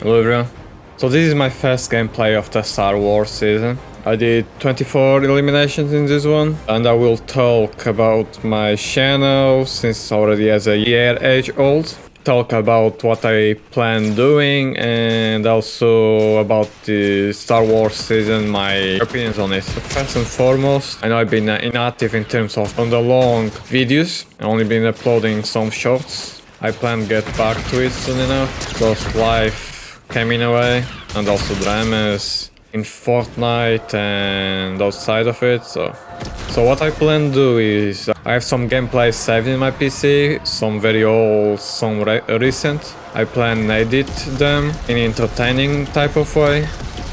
Hello everyone. So this is my first gameplay of the Star Wars season. I did 24 eliminations in this one, and I will talk about my channel since it's already as a year age old. Talk about what I plan doing and also about the Star Wars season, my opinions on it. First and foremost, I know I've been inactive in terms of on the long videos. I've only been uploading some shorts. I plan to get back to it soon enough because life came in a way, and also dramas in Fortnite and outside of it. So what I plan to do is I have some gameplay saved in my PC, some very old, some recent. I plan to edit them in an entertaining type of way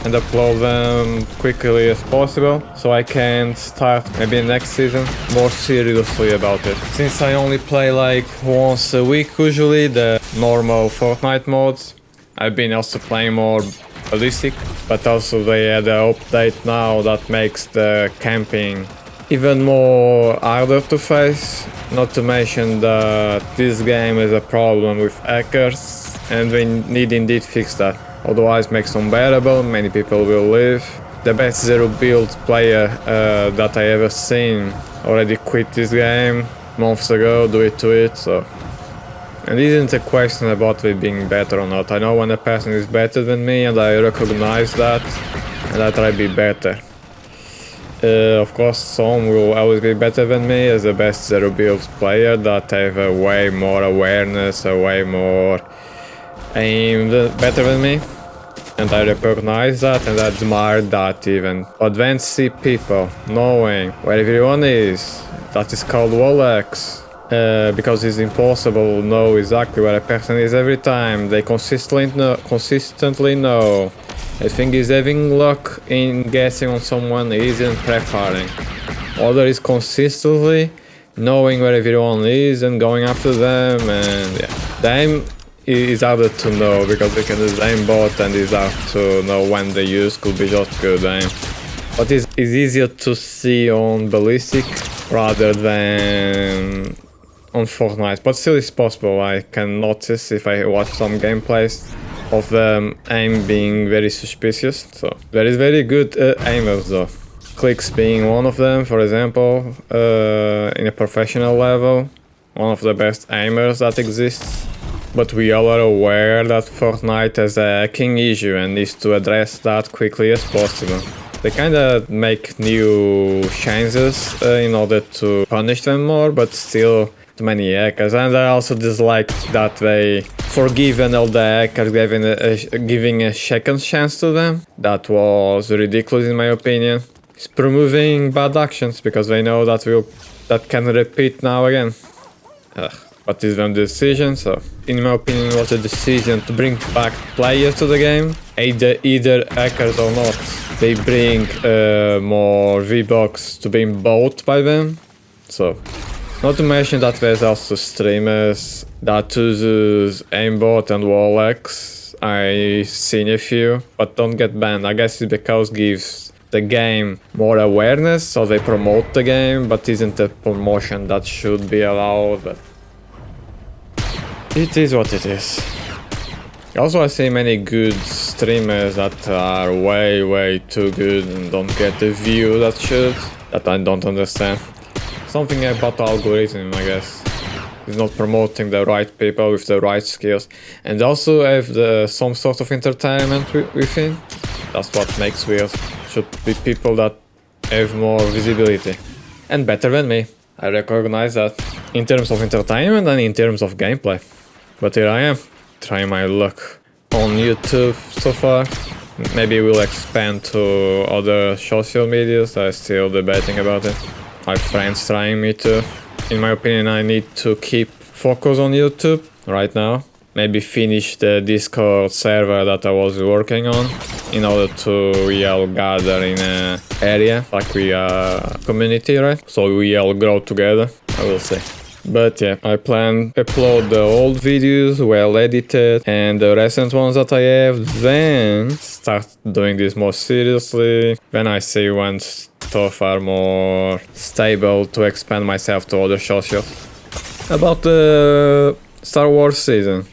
and upload them quickly as possible so I can start maybe next season more seriously about it. Since I only play like once a week usually the normal Fortnite modes, I've been also playing more ballistic, but also they had an update now that makes the camping even more harder to face. Not to mention that this game is a problem with hackers and we need indeed fix that. Otherwise makes unbearable, many people will leave. The best zero build player that I ever seen already quit this game months ago due to it, so. And this isn't a question about me being better or not. I know when a person is better than me and I recognize that and I try to be better. Of course, some will always be better than me as the best zero builds player that have a way more awareness, a way more aim better than me. And I recognize that and I admire that even. Advanced C people knowing where everyone is, that is called Rolex. Because it's impossible to know exactly where a person is every time. They consistently know. I think is having luck in guessing on someone isn't preferring. Other is consistently knowing where everyone is and going after them, and yeah. The aim is harder to know because they can use aimbot and it's hard to know when they use could be just good aim. But it's easier to see on ballistic rather than on Fortnite, but still it's possible. I can notice if I watch some gameplays of them aim being very suspicious. So there is very good aimers though. Clicks being one of them, for example, in a professional level, one of the best aimers that exists. But we all are aware that Fortnite has a hacking issue and needs to address that quickly as possible. They kinda make new changes in order to punish them more, but still too many hackers. And I also dislike that they forgiven all the hackers, giving a second chance to them. That was ridiculous in my opinion. It's promoting bad actions because they know that can repeat now again. But it's their decision, so in my opinion it was a decision to bring back players to the game, either hackers or not. They bring more V-Bucks to being bought by them, so. Not to mention that there's also streamers that uses aimbot and Rolex. I've seen a few, but don't get banned. I guess it's because it gives the game more awareness, so they promote the game, but isn't a promotion that should be allowed. But it is what it is. Also, I see many good streamers that are way too good and don't get the view that should, that I don't understand. Something about the algorithm, I guess. It's not promoting the right people with the right skills. And also have some sort of entertainment within. That's what makes weird. Should be people that have more visibility. And better than me. I recognize that. In terms of entertainment and in terms of gameplay. But here I am, trying my luck on YouTube so far. Maybe we'll expand to other social medias. I'm still debating about it. My friends trying me to. In my opinion, I need to keep focus on YouTube right now. Maybe finish the Discord server that I was working on in order to we all gather in an area, like we are a community, right? So we all grow together, I will say. But yeah, I plan to upload the old videos, well edited, and the recent ones that I have, then start doing this more seriously. When I see when stuff are more stable to expand myself to other socials. About the Star Wars season.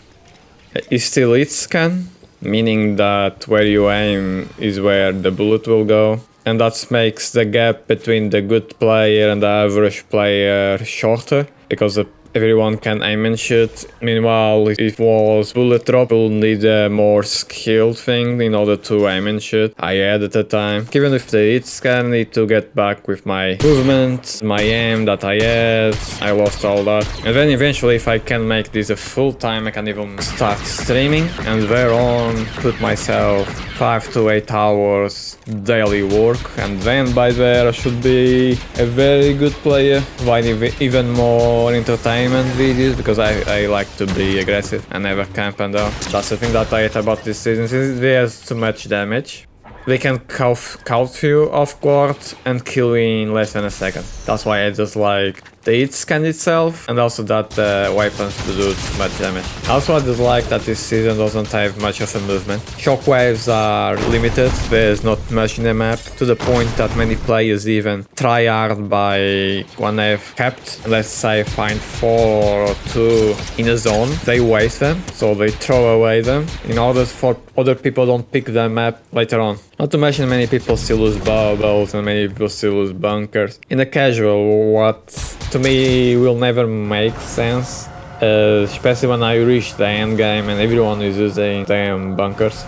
It still its can. meaning that where you aim is where the bullet will go. And that makes the gap between the good player and the average player shorter, because everyone can aim and shoot. Meanwhile, if it was bullet drop, you'll need a more skilled thing in order to aim and shoot. I had at the time. Even with the hit scan, I need to get back with my movement, my aim that I had. I lost all that. And then eventually, if I can make this a full time, I can even start streaming and thereon put myself 5 to 8 hours daily work, and then by there I should be a very good player, providing even more entertainment videos, because I like to be aggressive and never camp and all. That's the thing that I hate about this season, is there's too much damage. They can caught you off guard and kill you in less than a second. That's why I just like the hit scan itself, and also that the weapons do too much damage. Also, I just like that this season doesn't have much of a movement. Shockwaves are limited, there's not much in the map, to the point that many players even try hard by when they've kept, let's say, find 4 or 2 in a zone, they waste them, so they throw away them in order for other people don't pick the map later on. Not to mention many people still lose bubbles and many people still lose bunkers. In the casual, what to me will never make sense, especially when I reach the end game and everyone is using damn bunkers.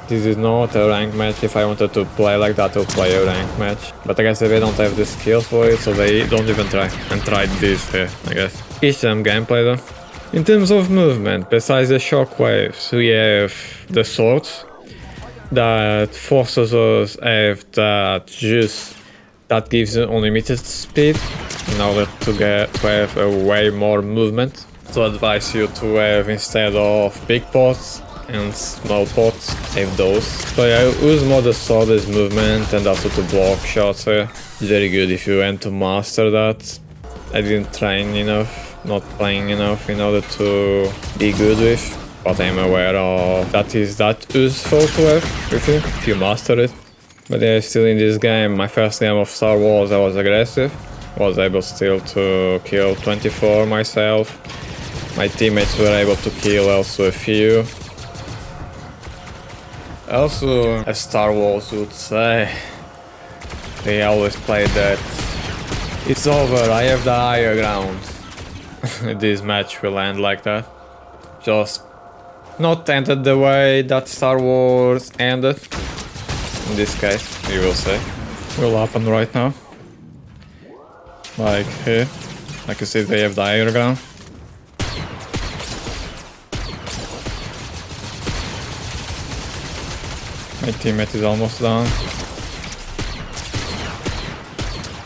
This is not a ranked match. If I wanted to play like that, I'll play a ranked match. But I guess they don't have the skills for it, so they don't even try. And tried this here, I guess. Each them gameplay though. In terms of movement, besides the shockwaves, we have the swords that forces us have that gives unlimited speed in order to have a way more movement. So I advise you to have, instead of big pots and small pots, have those. So yeah, I use more the sword as movement and also to block shots here. It's very good if you want to master that. I didn't train enough, not playing enough in order to be good with, but I'm aware of that is that useful to have with you if you master it. But yeah, still in this game, my first game of Star Wars, I was aggressive, was able still to kill 24 myself. My teammates were able to kill also a few. Also, as Star Wars would say, they always play that it's over, I have the higher ground. This match will end like that. Just not ended the way that Star Wars ended. In this case, you will say. Will happen right now. Like here. Like you see, they have the higher ground. My teammate is almost down.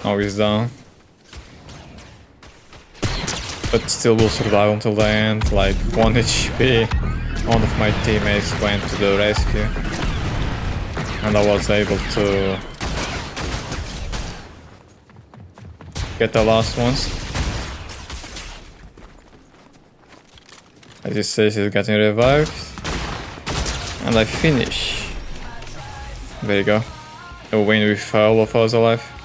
Now he's down. But still will survive until the end, like 1 HP. One of my teammates went to the rescue. And I was able to get the last ones. As you see, she's getting revived. And I finish. There you go. A win with all of us alive.